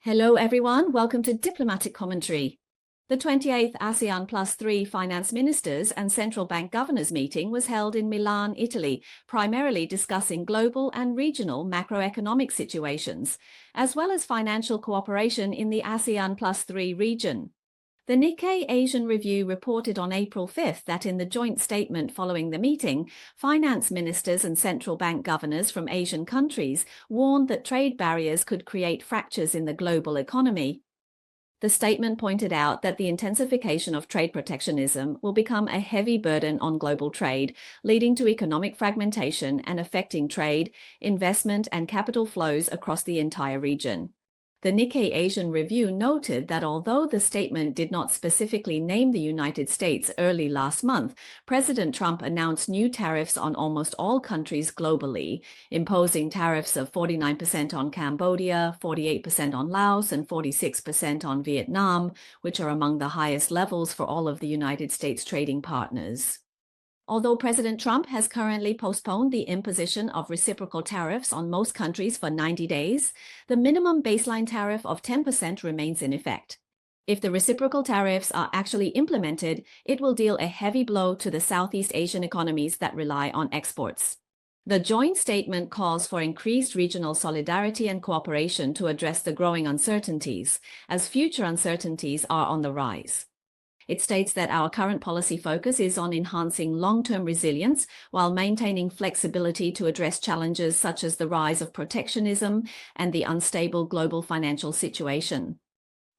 Hello everyone, welcome to Diplomatic Commentary. The 28th ASEAN Plus 3 Finance Ministers and Central Bank Governors meeting was held in Milan, Italy, primarily discussing global and regional macroeconomic situations, as well as financial cooperation in the ASEAN Plus 3 region. The Nikkei Asian Review reported on April 5th that in the joint statement following the meeting, finance ministers and central bank governors from Asian countries warned that trade barriers could create fractures in the global economy. The statement pointed out that the intensification of trade protectionism will become a heavy burden on global trade, leading to economic fragmentation and affecting trade, investment, and capital flows across the entire region. The Nikkei Asian Review noted that although the statement did not specifically name the United States early last month, President Trump announced new tariffs on almost all countries globally, imposing tariffs of 49% on Cambodia, 48% on Laos, and 46% on Vietnam, which are among the highest levels for all of the United States trading partners. Although President Trump has currently postponed the imposition of reciprocal tariffs on most countries for 90 days, the minimum baseline tariff of 10% remains in effect. If the reciprocal tariffs are actually implemented, it will deal a heavy blow to the Southeast Asian economies that rely on exports. The joint statement calls for increased regional solidarity and cooperation to address the growing uncertainties, as future uncertainties are on the rise. It states that our current policy focus is on enhancing long-term resilience while maintaining flexibility to address challenges such as the rise of protectionism and the unstable global financial situation.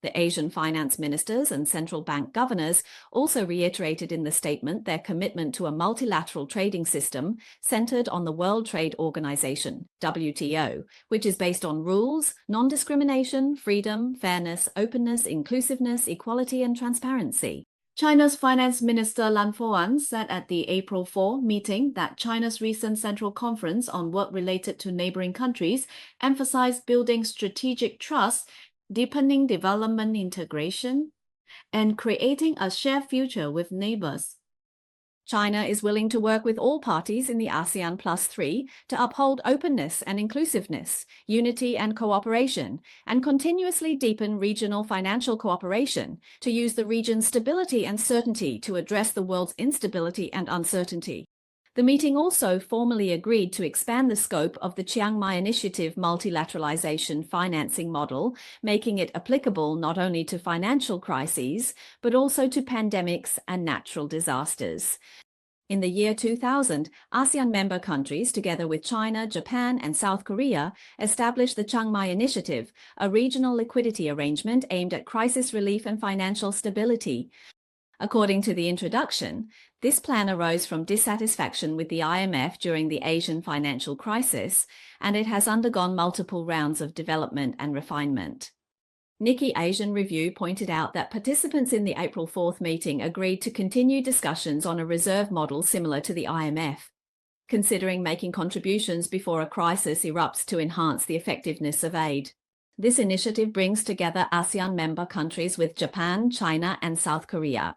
The Asian finance ministers and central bank governors also reiterated in the statement their commitment to a multilateral trading system centered on the World Trade Organization, WTO, which is based on rules, non-discrimination, freedom, fairness, openness, inclusiveness, equality, and transparency. China's Finance Minister Lan Foan said at the April 4 meeting that China's recent Central Conference on work related to neighboring countries emphasized building strategic trust, deepening development integration, and creating a shared future with neighbors. China is willing to work with all parties in the ASEAN Plus 3 to uphold openness and inclusiveness, unity and cooperation, and continuously deepen regional financial cooperation to use the region's stability and certainty to address the world's instability and uncertainty. The meeting also formally agreed to expand the scope of the Chiang Mai Initiative multilateralization financing model, making it applicable not only to financial crises, but also to pandemics and natural disasters. In the year 2000, ASEAN member countries, together with China, Japan, and South Korea, established the Chiang Mai Initiative, a regional liquidity arrangement aimed at crisis relief and financial stability. According to the introduction, this plan arose from dissatisfaction with the IMF during the Asian financial crisis, and it has undergone multiple rounds of development and refinement. Nikkei Asian Review pointed out that participants in the April 4th meeting agreed to continue discussions on a reserve model similar to the IMF, considering making contributions before a crisis erupts to enhance the effectiveness of aid. This initiative brings together ASEAN member countries with Japan, China, and South Korea.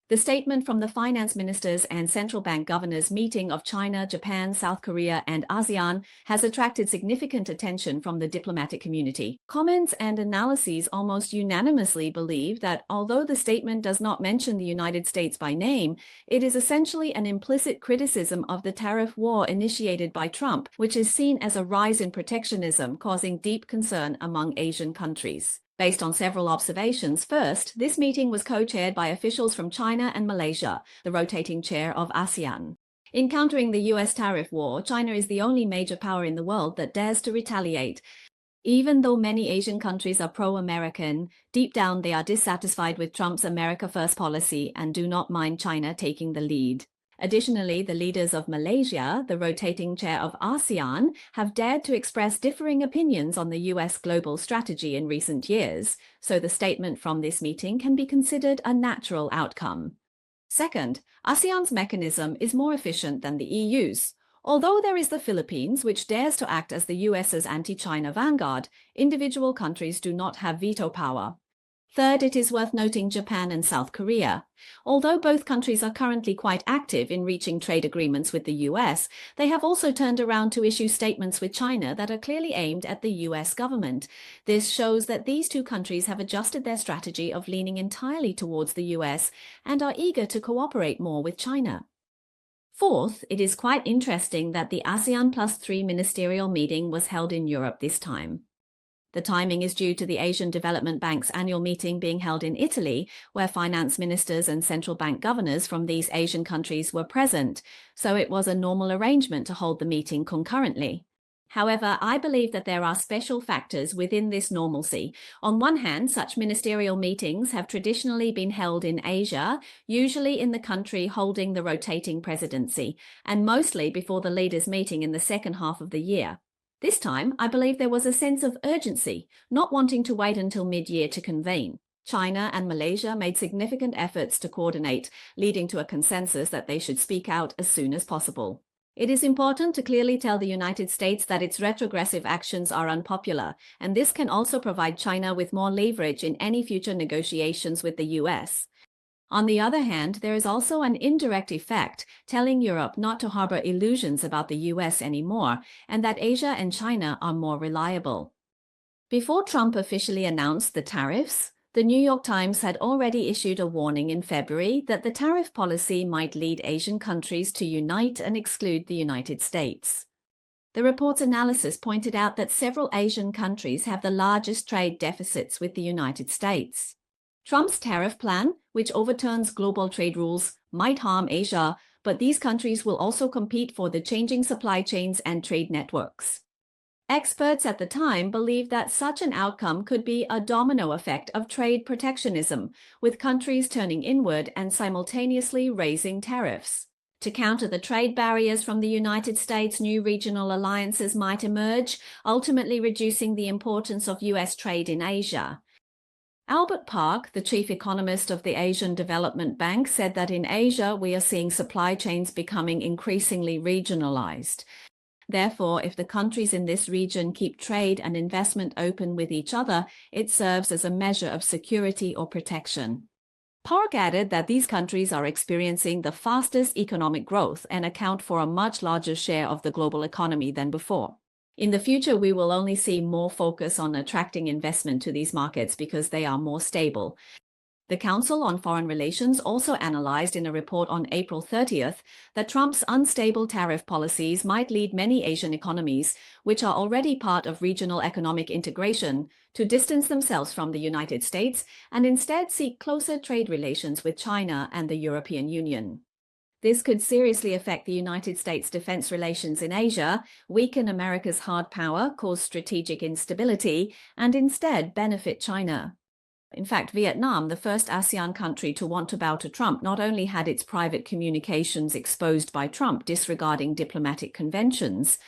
The statement from the finance ministers and central bank governors meeting of China, Japan, South Korea, and ASEAN has attracted significant attention from the diplomatic community. Comments and analyses almost unanimously believe that although the statement does not mention the United States by name, it is essentially an implicit criticism of the tariff war initiated by Trump, which is seen as a rise in protectionism causing deep concern among Asian countries. Based on several observations, first, this meeting was co-chaired by officials from China and Malaysia, the rotating chair of ASEAN. In countering the US tariff war, China is the only major power in the world that dares to retaliate. Even though many Asian countries are pro-American, deep down they are dissatisfied with Trump's America First policy and do not mind China taking the lead. Additionally, the leaders of Malaysia, the rotating chair of ASEAN, have dared to express differing opinions on the US global strategy in recent years, so the statement from this meeting can be considered a natural outcome. Second, ASEAN's mechanism is more efficient than the EU's. Although there is the Philippines, which dares to act as the US's anti-China vanguard, individual countries do not have veto power. Third, it is worth noting Japan and South Korea. Although both countries are currently quite active in reaching trade agreements with the US, they have also turned around to issue statements with China that are clearly aimed at the US government. This shows that these two countries have adjusted their strategy of leaning entirely towards the US and are eager to cooperate more with China. Fourth, it is quite interesting that the ASEAN +3 ministerial meeting was held in Europe this time. The timing is due to the Asian Development Bank's annual meeting being held in Italy, where finance ministers and central bank governors from these Asian countries were present, so it was a normal arrangement to hold the meeting concurrently. However, I believe that there are special factors within this normalcy. On one hand, such ministerial meetings have traditionally been held in Asia, usually in the country holding the rotating presidency, and mostly before the leaders' meeting in the second half of the year. This time, I believe there was a sense of urgency, not wanting to wait until mid-year to convene. China and Malaysia made significant efforts to coordinate, leading to a consensus that they should speak out as soon as possible. It is important to clearly tell the United States that its retrogressive actions are unpopular, and this can also provide China with more leverage in any future negotiations with the US. On the other hand, there is also an indirect effect, telling Europe not to harbor illusions about the US anymore, and that Asia and China are more reliable. Before Trump officially announced the tariffs, the New York Times had already issued a warning in February that the tariff policy might lead Asian countries to unite and exclude the United States. The report's analysis pointed out that several Asian countries have the largest trade deficits with the United States. Trump's tariff plan, which overturns global trade rules, might harm Asia, but these countries will also compete for the changing supply chains and trade networks. Experts at the time believed that such an outcome could be a domino effect of trade protectionism, with countries turning inward and simultaneously raising tariffs. To counter the trade barriers from the United States, new regional alliances might emerge, ultimately reducing the importance of US trade in Asia. Albert Park, the chief economist of the Asian Development Bank, said that in Asia we are seeing supply chains becoming increasingly regionalized. Therefore, if the countries in this region keep trade and investment open with each other, it serves as a measure of security or protection. Park added that these countries are experiencing the fastest economic growth and account for a much larger share of the global economy than before. In the future, we will only see more focus on attracting investment to these markets because they are more stable. The Council on Foreign Relations also analyzed in a report on April 30th that Trump's unstable tariff policies might lead many Asian economies, which are already part of regional economic integration, to distance themselves from the United States and instead seek closer trade relations with China and the European Union. This could seriously affect the United States' defense relations in Asia, weaken America's hard power, cause strategic instability, and instead benefit China. In fact, Vietnam, the first ASEAN country to want to bow to Trump, not only had its private communications exposed by Trump disregarding diplomatic conventions.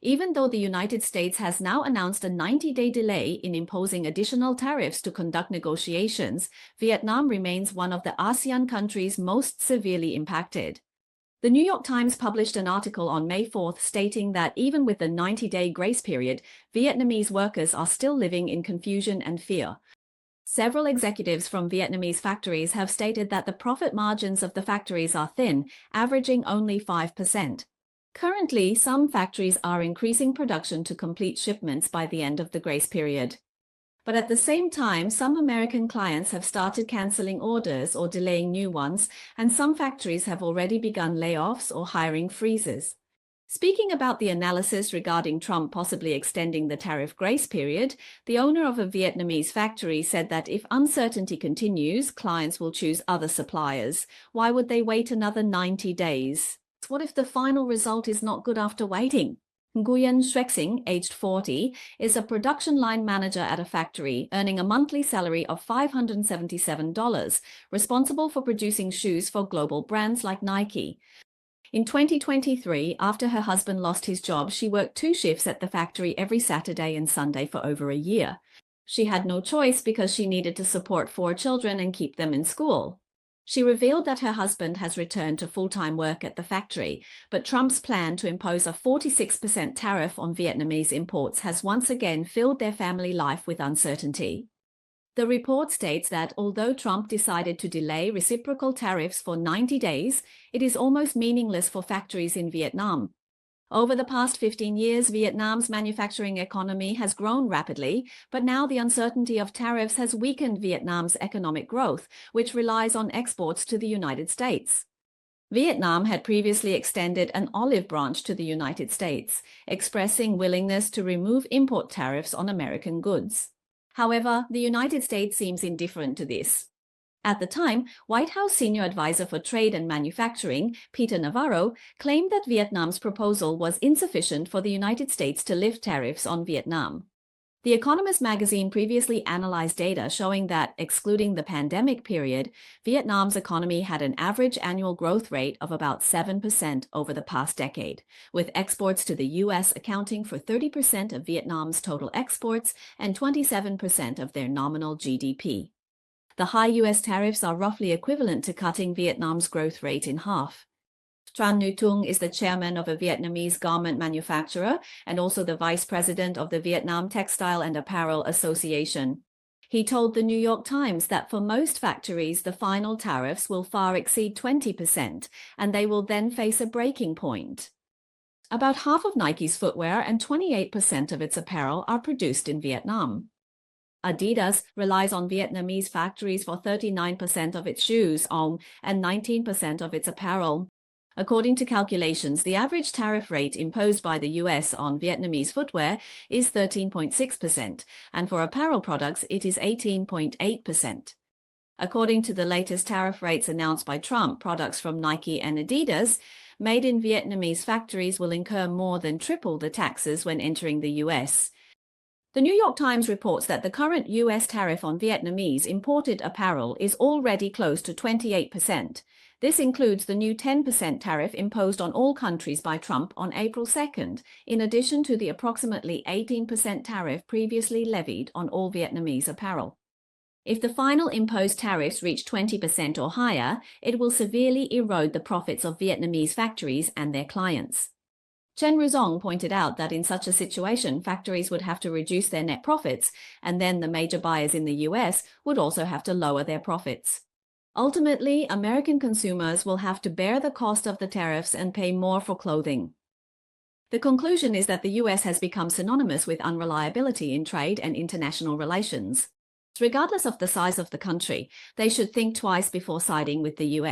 Even though the United States has now announced a 90-day delay in imposing additional tariffs to conduct negotiations, Vietnam remains one of the ASEAN countries most severely impacted. The New York Times published an article on May 4th stating that even with the 90-day grace period, Vietnamese workers are still living in confusion and fear. Several executives from Vietnamese factories have stated that the profit margins of the factories are thin, averaging only 5%. Currently, some factories are increasing production to complete shipments by the end of the grace period. But at the same time, some American clients have started canceling orders or delaying new ones, and some factories have already begun layoffs or hiring freezes. Speaking about the analysis regarding Trump possibly extending the tariff grace period, the owner of a Vietnamese factory said that if uncertainty continues, clients will choose other suppliers. Why would they wait another 90 days? What if the final result is not good after waiting? Nguyen Xuexing, aged 40, is a production line manager at a factory, earning a monthly salary of $577, responsible for producing shoes for global brands like Nike. In 2023, after her husband lost his job, she worked 2 shifts at the factory every Saturday and Sunday for over a year. She had no choice because she needed to support 4 children and keep them in school. She revealed that her husband has returned to full-time work at the factory, but Trump's plan to impose a 46% tariff on Vietnamese imports has once again filled their family life with uncertainty. The report states that although Trump decided to delay reciprocal tariffs for 90 days, it is almost meaningless for factories in Vietnam. Over the past 15 years, Vietnam's manufacturing economy has grown rapidly, but now the uncertainty of tariffs has weakened Vietnam's economic growth, which relies on exports to the United States. Vietnam had previously extended an olive branch to the United States, expressing willingness to remove import tariffs on American goods. However, the United States seems indifferent to this. At the time, White House Senior Advisor for Trade and Manufacturing, Peter Navarro, claimed that Vietnam's proposal was insufficient for the United States to lift tariffs on Vietnam. The Economist magazine previously analyzed data showing that, excluding the pandemic period, Vietnam's economy had an average annual growth rate of about 7% over the past decade, with exports to the U.S. accounting for 30% of Vietnam's total exports and 27% of their nominal GDP. The high U.S. tariffs are roughly equivalent to cutting Vietnam's growth rate in half. Tran Nhu Tung is the chairman of a Vietnamese garment manufacturer and also the vice president of the Vietnam Textile and Apparel Association. He told the New York Times that for most factories, the final tariffs will far exceed 20%, and they will then face a breaking point. About half of Nike's footwear and 28% of its apparel are produced in Vietnam. Adidas relies on Vietnamese factories for 39% of its shoes and 19% of its apparel. According to calculations, the average tariff rate imposed by the US on Vietnamese footwear is 13.6%, and for apparel products it is 18.8%. According to the latest tariff rates announced by Trump, products from Nike and Adidas made in Vietnamese factories will incur more than triple the taxes when entering the US. The New York Times reports that the current US tariff on Vietnamese imported apparel is already close to 28%. This includes the new 10% tariff imposed on all countries by Trump on April 2nd, in addition to the approximately 18% tariff previously levied on all Vietnamese apparel. If the final imposed tariffs reach 20% or higher, it will severely erode the profits of Vietnamese factories and their clients. Chen Ruzong pointed out that in such a situation, factories would have to reduce their net profits, and then the major buyers in the US would also have to lower their profits. Ultimately, American consumers will have to bear the cost of the tariffs and pay more for clothing. The conclusion is that the US has become synonymous with unreliability in trade and international relations. Regardless of the size of the country, they should think twice before siding with the US.